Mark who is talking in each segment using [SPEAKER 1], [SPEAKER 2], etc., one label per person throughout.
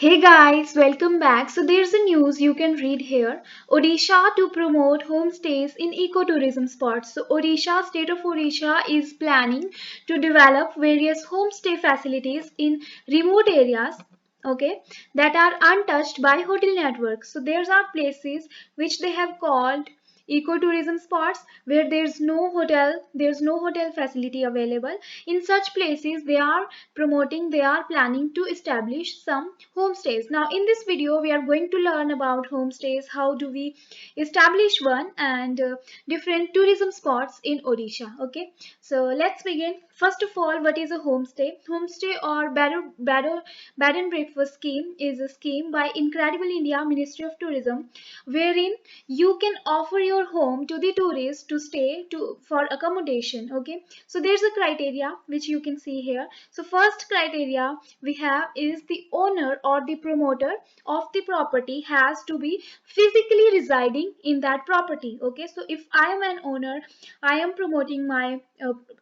[SPEAKER 1] Hey guys, welcome back. So there's a news you can read here. Odisha to promote homestays in ecotourism spots. So Odisha, state of Odisha is planning to develop various homestay facilities in remote areas, okay, that are untouched by hotel networks. So there are places which they have called ecotourism spots where there's no hotel facility available. In such places they are planning to establish some homestays. Now in this video we are going to learn about homestays, how do we establish one, and different tourism spots in Odisha. Okay, so let's begin. First of all, what is a homestay? Homestay or bed and breakfast scheme is a scheme by Incredible India Ministry of Tourism wherein you can offer your home to the tourists to stay to for accommodation. Okay, so there's a criteria which you can see here. So first criteria we have is the owner or the promoter of the property has to be physically residing in that property. Okay, so if I am an owner, I am promoting my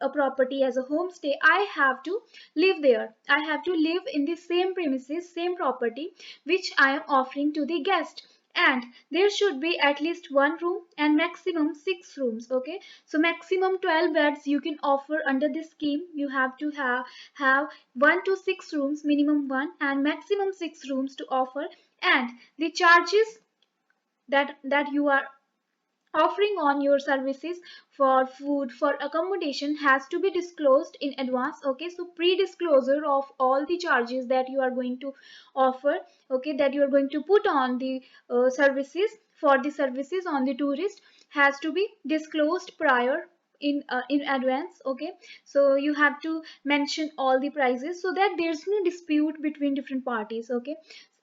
[SPEAKER 1] a property as a homestay, I have to live there. I have to live in the same premises, same property which I am offering to the guest, and there should be at least one room and maximum 6 rooms. Okay, so maximum 12 beds you can offer under this scheme. You have to have 1 to 6 rooms, minimum one, and maximum 6 rooms to offer. And the charges that you are offering on your services for food, for accommodation, has to be disclosed in advance. Okay, so pre-disclosure of all the charges that you are going to offer, okay, that you are going to put on the services, for the services on the tourist, has to be disclosed prior, in advance. Okay, so you have to mention all the prices so that there's no dispute between different parties. Okay,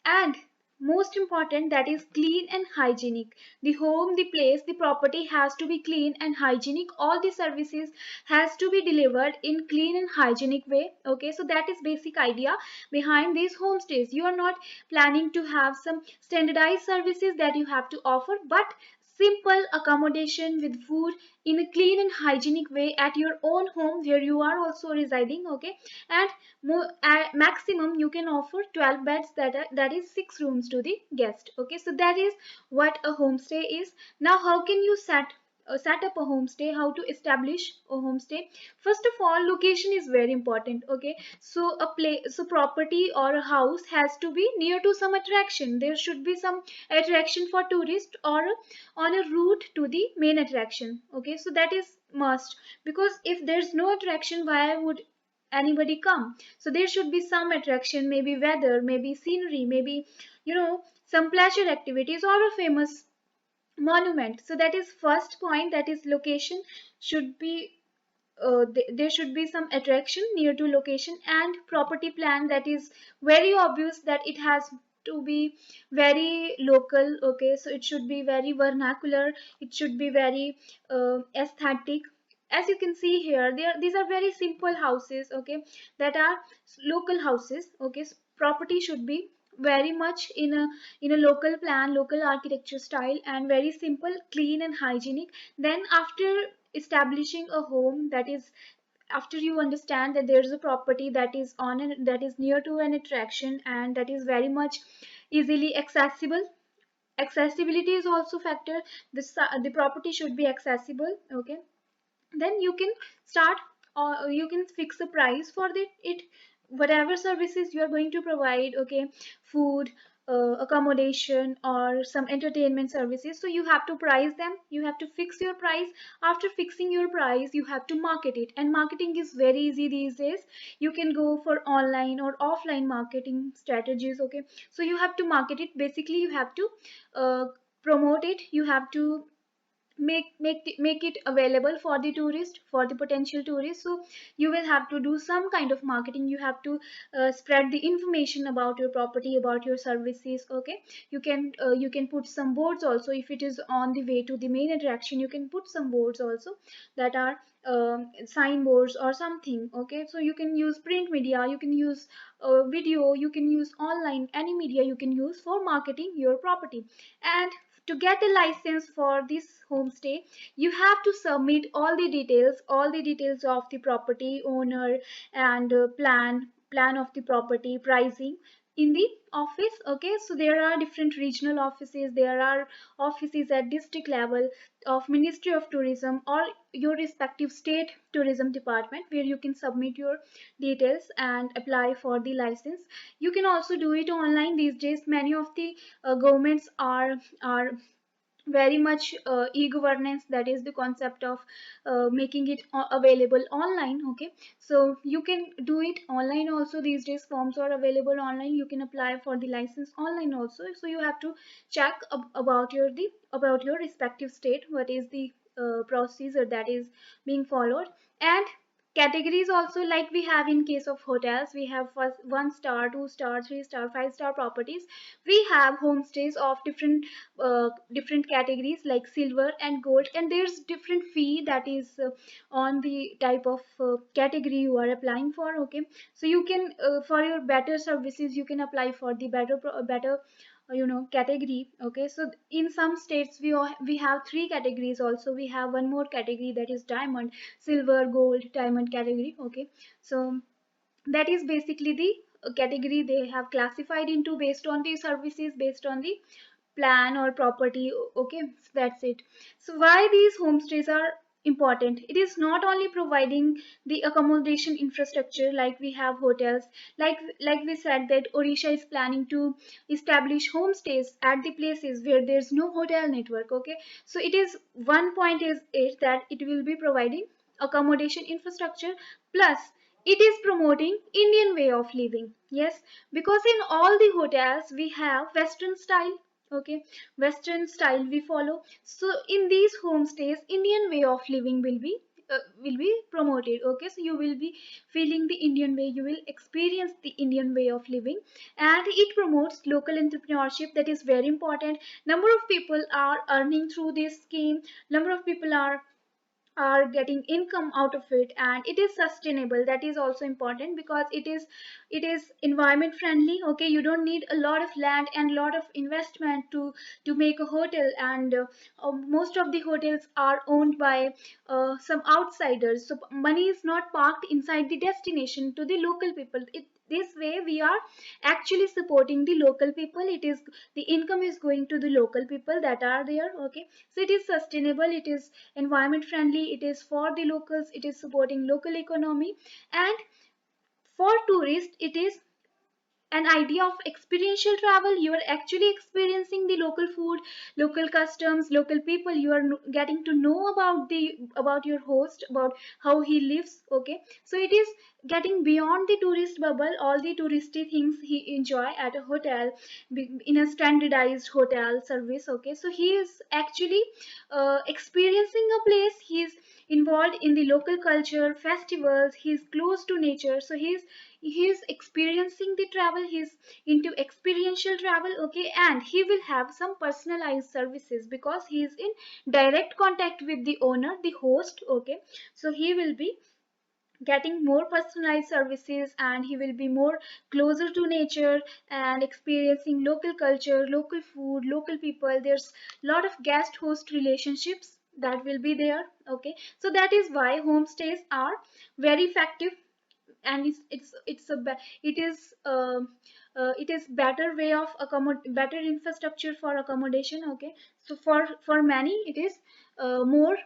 [SPEAKER 1] and most important, that is clean and hygienic. The home, the place, the property has to be clean and hygienic. All the services has to be delivered in clean and hygienic way. Okay, so that is basic idea behind these homestays. You are not planning to have some standardized services that you have to offer, but simple accommodation with food in a clean and hygienic way at your own home where you are also residing. Okay, and at maximum you can offer 12 beds, that is 6 rooms to the guest. Okay, so that is what a homestay is. Now how can you set up a homestay, how to establish a homestay? First of all, location is very important. Okay, so property or a house has to be near to some attraction. There should be some attraction for tourists, or on a route to the main attraction. Okay, so that is must, because if there's no attraction, why would anybody come? So there should be some attraction, maybe weather, maybe scenery, maybe some pleasure activities, or a famous monument. So that is first point, that is location should be, there should be some attraction near to location. And property plan, that is very obvious that it has to be very local. Okay, so it should be very vernacular, it should be very aesthetic. As you can see here, these are very simple houses. Okay, that are local houses. Okay, so property should be very much in a local plan, local architecture style, and very simple, clean and hygienic. Then after establishing a home, that is, after you understand that there's a property that is that is near to an attraction and that is very much easily accessible. Accessibility is also factor. The property should be accessible. Okay, then you can start, or you can fix a price for it, whatever services you are going to provide. Okay, food, accommodation, or some entertainment services, so you have to price them, you have to fix your price. After fixing your price, you have to market it, and marketing is very easy these days. You can go for online or offline marketing strategies. Okay, so you have to market it. Basically you have to uh, promote it. You have to make it available for the tourist, for the potential tourist. So you will have to do some kind of marketing. You have to spread the information about your property, about your services. Okay, you can put some boards also. If it is on the way to the main attraction, you can put some boards also, that are signboards or something. Okay, so you can use print media, you can use video, you can use online, any media you can use for marketing your property. And to get a license for this homestay, you have to submit all the details of the property owner, and plan of the property, pricing, in the office. Okay, so there are different regional offices, there are offices at district level of Ministry of Tourism or your respective state tourism department, where you can submit your details and apply for the license. You can also do it online these days. Many of the governments are very much e-governance, that is the concept of making it available online. Okay, so you can do it online also these days. Forms are available online, you can apply for the license online also. So you have to check about your respective state, what is the procedure that is being followed. And categories also, like we have in case of hotels, we have first 1 star, 2 star, 3 star, 5 star properties. We have homestays of different categories like silver and gold, and there's different fee that is on the type of category you are applying for. Okay, so you can for your better services you can apply for the better category. Okay, so in some states we have 3 categories also. We have one more category, that is diamond, silver, gold, diamond category. Okay, so that is basically the category they have classified into based on the services, based on the plan or property. Okay, so that's it. So why these homestays are important? It is not only providing the accommodation infrastructure like we have hotels, like we said that Odisha is planning to establish homestays at the places where there's no hotel network. Okay, so it is one point is it that it will be providing accommodation infrastructure, plus it is promoting Indian way of living. Yes, because in all the hotels we have Western style. Okay, Western style we follow. So in these homestays, Indian way of living will be promoted. Okay, so you will be feeling the Indian way, you will experience the Indian way of living, and it promotes local entrepreneurship. That is very important. Number of people are earning through this scheme. Number of people are getting income out of it, and it is sustainable. That is also important because it is environment friendly. Okay, you don't need a lot of land and a lot of investment to make a hotel. And most of the hotels are owned by some outsiders, so money is not parked inside the destination to the local people. This way we are actually supporting the local people. It is the income is going to the local people that are there. Okay, so it is sustainable, it is environment friendly, it is for the locals, it is supporting local economy. And for tourists it is an idea of experiential travel. You are actually experiencing the local food, local customs, local people. You are getting to know about your host, about how he lives. Okay, so it is getting beyond the tourist bubble, all the touristy things he enjoy at a hotel, in a standardized hotel service. Okay, so he is actually experiencing a place. He is involved in the local culture, festivals, he's close to nature. So he's experiencing the travel, he's into experiential travel. Okay, and he will have some personalized services because he is in direct contact with the owner, the host. Okay, so he will be getting more personalized services, and he will be more closer to nature and experiencing local culture, local food, local people. There's a lot of guest host relationships that will be there. Okay, so that is why homestays are very effective. And it is it is better way of better infrastructure for accommodation. Okay, so for many it is more,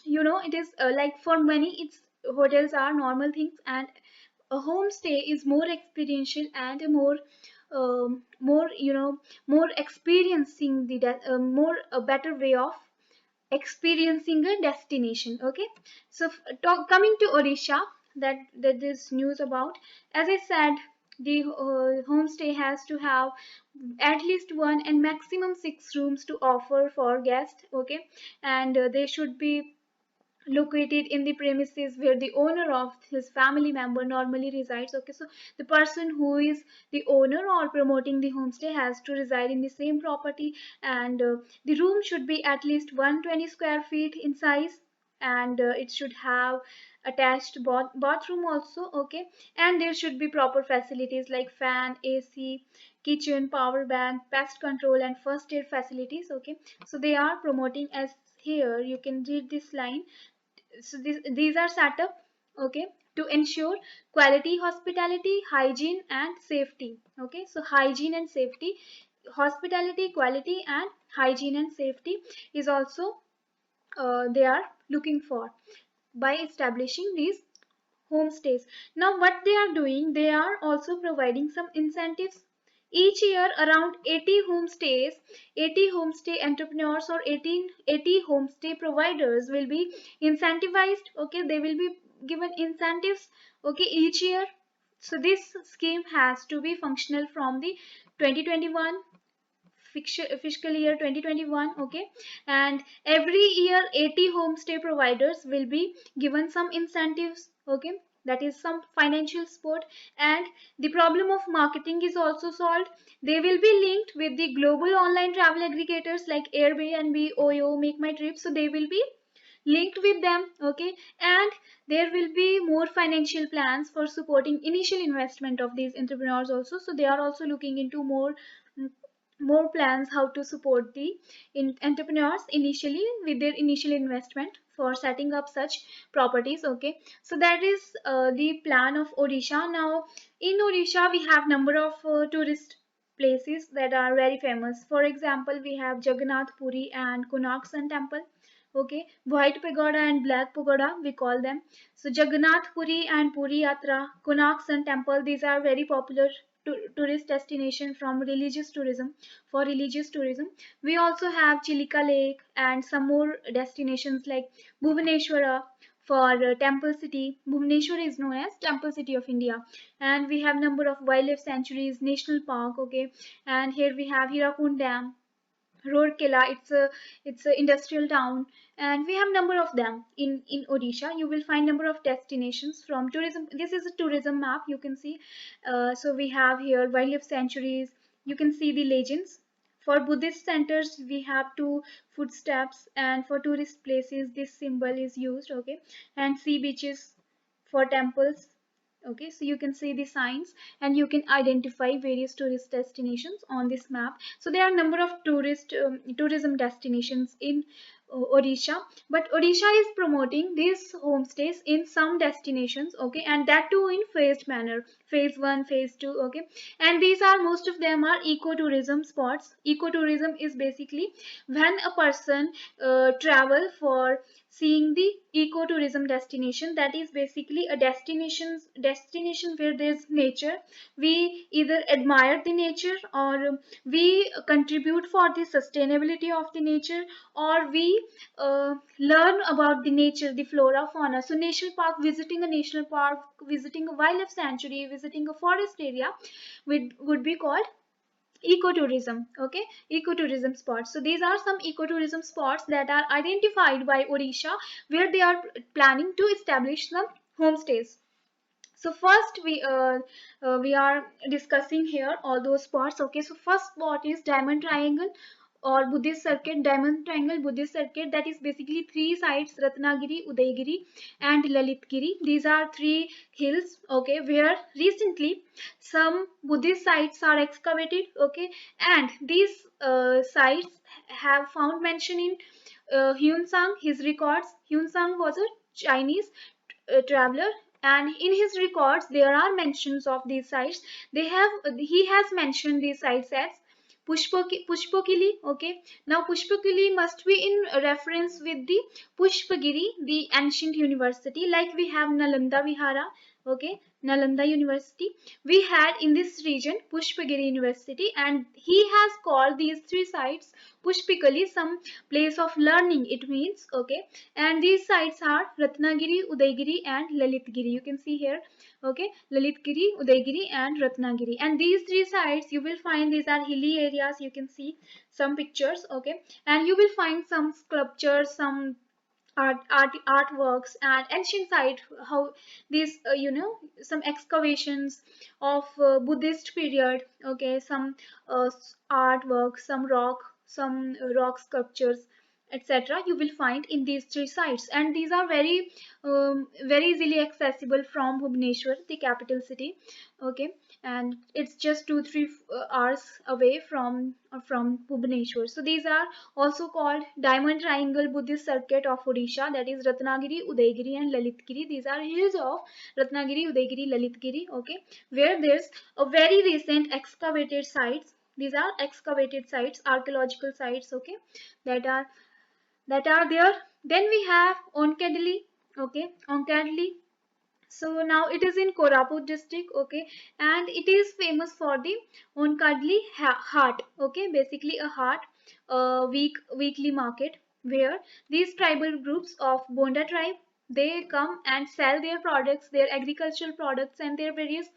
[SPEAKER 1] it is like for many it's hotels are normal things, and a homestay is more experiential and a more more experiencing more a better way of experiencing a destination. Okay, so coming to Odisha, that this news about, as I said, the homestay has to have at least one and maximum 6 rooms to offer for guests. Okay, and they should be located in the premises where the owner of his family member normally resides. Okay, so the person who is the owner or promoting the homestay has to reside in the same property. And the room should be at least 120 square feet in size, and it should have attached bathroom also. Okay, and there should be proper facilities like fan, AC, kitchen, power bank, pest control, and first aid facilities. Okay, so they are promoting, as here you can read this line. So these are set up. Okay, to ensure quality hospitality, hygiene and safety. Okay, so hygiene and safety, hospitality, quality and hygiene and safety is also they are looking for by establishing these homestays. Now, what they are doing, they are also providing some incentives. Each year, around 80 homestays, 80 homestay entrepreneurs or 80 homestay providers will be incentivized. Okay, they will be given incentives. Okay, each year. So this scheme has to be functional from the 2021 fiscal year 2021. Okay, and every year 80 homestay providers will be given some incentives. Okay, that is some financial support, and the problem of marketing is also solved. They will be linked with the global online travel aggregators like Airbnb, Oyo, Make My Trip, so they will be linked with them. Okay, and there will be more financial plans for supporting initial investment of these entrepreneurs also, so they are also looking into more plans how to support the entrepreneurs initially with their initial investment for setting up such properties. Okay, so that is the plan of Odisha. Now, in Odisha we have number of tourist places that are very famous. For example, we have Jagannath Puri and Konark Sun Temple. Okay, white pagoda and black pagoda we call them. So Jagannath Puri and Puri Yatra, Konark Sun Temple, these are very popular tourist destination from religious tourism, for religious tourism. We also have Chilika Lake and some more destinations like Bhubaneswara for temple city. Bhubaneswar is known as temple city of India, and we have number of wildlife sanctuaries, national park. Okay, and here we have Hirakund Dam, Rourkela. It's a industrial town, and we have number of them in Odisha. You will find number of destinations from tourism. This is a tourism map. You can see. So we have here wildlife sanctuaries. You can see the legends. For Buddhist centers, we have two footsteps, and for tourist places, this symbol is used. Okay, and sea beaches for temples. Okay, so you can see the signs and you can identify various tourist destinations on this map. So there are number of tourism destinations in Odisha, but Odisha is promoting these homestays in some destinations. Okay, and that too in phased manner, phase 1, phase 2. Okay, and these are, most of them are ecotourism spots. Ecotourism is basically when a person travel for seeing the ecotourism destination. That is basically a destination where there's nature. We either admire the nature, or we contribute for the sustainability of the nature, or we learn about the nature, the flora, fauna. So national park, visiting a national park, visiting a wildlife sanctuary, visiting a forest area would be called ecotourism. Okay, ecotourism spots. So these are some ecotourism spots that are identified by Odisha, where they are planning to establish some homestays. So first we are discussing here all those spots. Okay, so first spot is Diamond Triangle or Buddhist Circuit. Diamond Triangle Buddhist Circuit, that is basically three sites: Ratnagiri, Udaygiri and Lalitgiri. These are three hills. Okay, where recently some Buddhist sites are excavated. Okay, and these sites have found mention in Hyun Sang, his records. Hyun Sang was a Chinese traveler, and in his records there are mentions of these sites. He has mentioned these sites as Pushpakili. Okay, now Pushpakili must be in reference with the Pushpagiri, the ancient university, like we have Nalanda Vihara. Okay, Nalanda University we had in this region, Pushpagiri University, and he has called these three sites Pushpikali, some place of learning it means. Okay, and these sites are Ratnagiri, Udaygiri and Lalitgiri. You can see here. Okay, Lalitgiri, Udaygiri and Ratnagiri, and these three sites you will find, these are hilly areas. You can see some pictures. Okay, and you will find some sculptures, some artworks and ancient site, how these some excavations of Buddhist period. Okay, some artwork, some rock sculptures, etc. you will find in these three sites, and these are very easily accessible from Bhubaneswar, the capital city. Okay, and it's just 2-3 hours away from Bhubaneswar. So these are also called Diamond Triangle Buddhist Circuit of Odisha, that is Ratnagiri, Udaygiri and Lalitgiri. These are hills of Ratnagiri, Udaygiri, Lalitgiri, okay, where there's a very recent excavated sites. These are excavated sites, archaeological sites, okay, that are there. Then we have Onkadili, okay, Onkadili. So now it is in Koraput district, okay, and it is famous for the Onkadli Haat, okay, basically a haat, weekly market where these tribal groups of Bonda tribe, they come and sell their products, their agricultural products and their various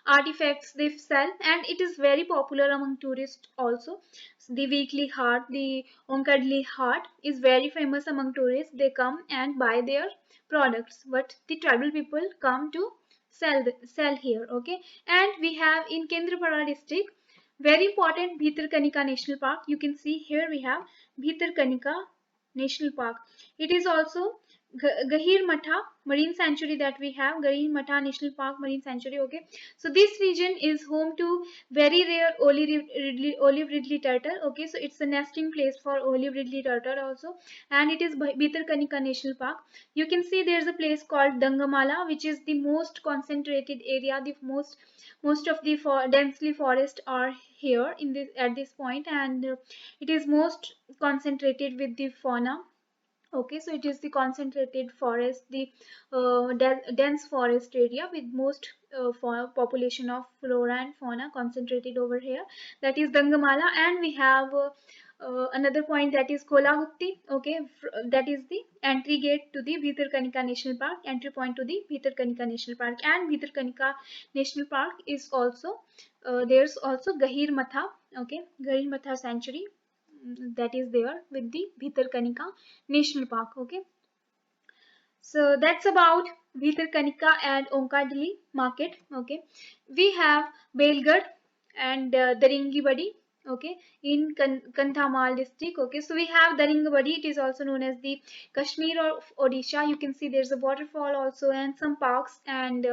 [SPEAKER 1] artifacts they sell, and it is very popular among tourists also. The weekly haat, the Onkadli haat, is very famous among tourists. They come and buy their products, but the tribal people come to sell here, okay. And we have in Kendrapara district very important Bhitarkanika National Park. You can see here we have Bhitarkanika National Park. It is also Gahir Matha Marine Sanctuary that we have, Gahir Matha National Park Marine Sanctuary, okay. So this region is home to very rare olive ridley turtle, okay. So it's a nesting place for olive ridley turtle also, and it is Bhitarkanika National Park. You can see there's a place called Dangamala, which is the most concentrated area, the most of the densely forest are here in this at this point, and it is most concentrated with the fauna. Okay, so it is the concentrated forest, the dense forest area with most population of flora and fauna concentrated over here. That is Dangamala, and we have another point, that is Kolagutti. Okay, that is the entry gate to the Bhitarkanika National Park, entry point to the Bhitarkanika National Park. And Bhitarkanika National Park is also there's also Gahir Matha. Okay, Gahir Matha Sanctuary, that is there with the Bhitarkanika National Park. Okay, so that's about Bhitarkanika and Onkadili market. Okay, we have Belgarh and Daringibadi. Okay, in Kandhamal district. Okay, so we have Daringibadi. It is also known as the Kashmir of Odisha. You can see there's a waterfall also and some parks. And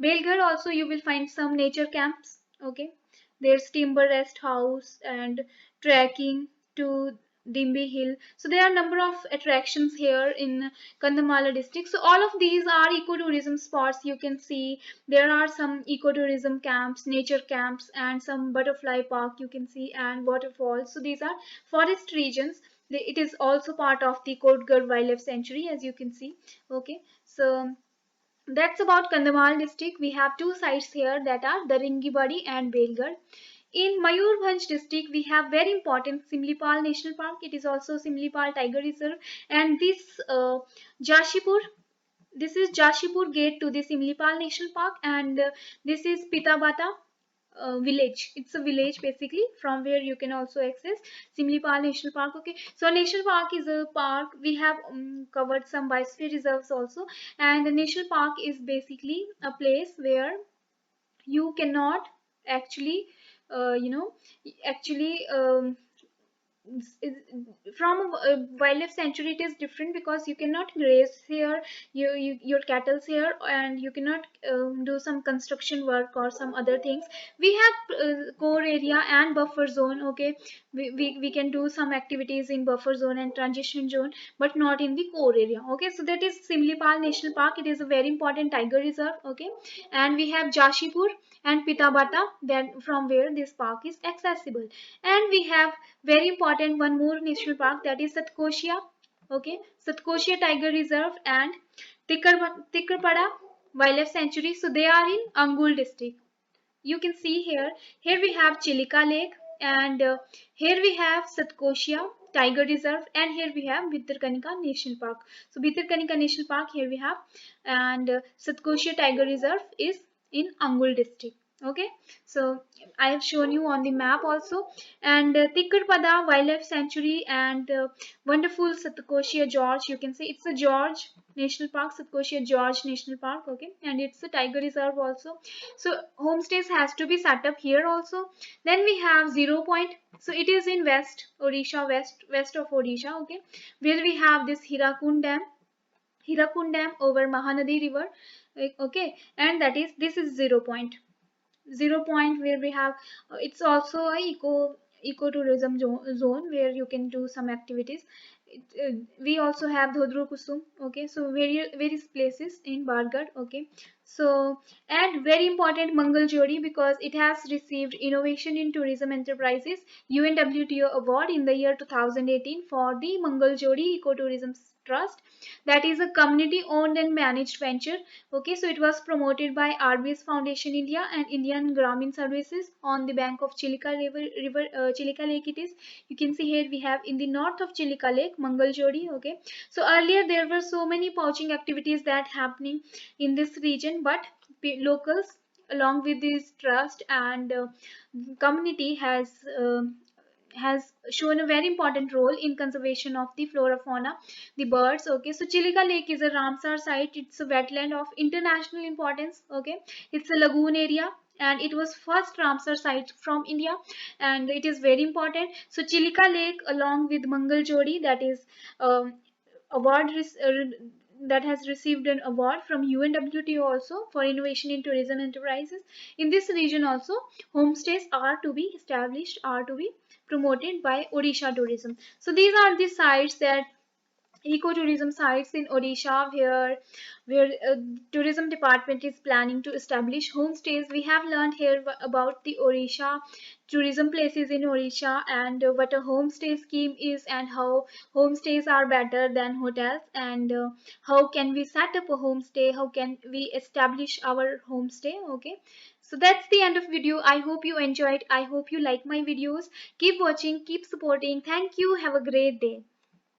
[SPEAKER 1] Belgarh also you will find some nature camps. Okay, there's timber rest house and trekking to Dimbi Hill. So there are a number of attractions here in Kandhamala district. So all of these are ecotourism spots. You can see there are some ecotourism camps, nature camps, and some butterfly park you can see, and waterfalls. So these are forest regions. It is also part of the Kotgarh Wildlife Sanctuary, as you can see. Okay, so that's about Kandhamal district. We have two sites here, that are Daringibadi and Belgarh. In Mayurbhanj district, we have very important Simlipal National Park. It is also Simlipal Tiger Reserve, and this Jashipur. This is Jashipur gate to the Simlipal National Park, and this is Pitabata village. It's a village basically from where you can also access Simlipal National Park. Okay, so national park is a park. We have covered some biosphere reserves also, and the national park is basically a place where you cannot actually you know actually from a wildlife sanctuary it is different, because you cannot graze here, your cattle's here, and you cannot do some construction work or some other things. We have core area and buffer zone. Okay, we can do some activities in buffer zone and transition zone, but not in the core area. Okay, so that is Simlipal National Park. It is a very important tiger reserve. Okay, and we have Jashipur and Pitabata, then from where this park is accessible. And we have very important one more national park, that is Satkoshia. Okay, Satkoshia Tiger Reserve and Tikkarpada Wildlife Sanctuary. So they are in Angul district. You can see here we have Chilika Lake, and here we have Satkoshia Tiger Reserve, and here we have Bhitarkanika National Park. So Bhitarkanika National Park here we have, and Satkoshia Tiger Reserve is in Angul district. Okay, so I have shown you on the map also. And Tikkarpada Wildlife Sanctuary and wonderful Satkoshia George. You can see it's a George National Park, Satkoshia George National Park. Okay, and it's a tiger reserve also. So homestays has to be set up here also. Then we have Zero Point. So it is in West Odisha, west of Odisha. Okay, where we have this Hirakund Dam over Mahanadi River. Okay, and that is this is Zero Point. zero point where we have it's also a ecotourism zone where you can do some activities. We also have Dhodru Kusum. Okay, so various places in Bargarh. Okay, so and very important Mangal Jodi because it has received Innovation in Tourism Enterprises UNWTO award in the year 2018 for the Mangal Jodi Ecotourism Trust. That is a community owned and managed venture. Okay, so it was promoted by RBS Foundation India and Indian Gramin Services on the bank of Chilika Chilika Lake. It is, you can see here we have in the north of Chilika Lake, Mangal Jodi. Okay, so earlier there were so many poaching activities that happening in this region, but locals along with this trust and community has shown a very important role in conservation of the flora fauna, the birds. Okay, so Chilika Lake is a Ramsar site. It's a wetland of international importance. Okay, it's a lagoon area and it was first Ramsar site from India and it is very important. So Chilika Lake along with Mangal Jodi, that is award that has received an award from UNWTO also for innovation in tourism enterprises. In this region also, homestays are to be established, are to be promoted by Odisha tourism. So these are the sites that ecotourism sites in Odisha where tourism department is planning to establish homestays. We have learned here about the Odisha tourism places in Odisha and what a homestay scheme is and how homestays are better than hotels and how can we set up a homestay, how can we establish our homestay. Okay, so that's the end of video. I hope you enjoyed. I hope you like my videos. Keep watching, keep supporting. Thank you. Have a great day.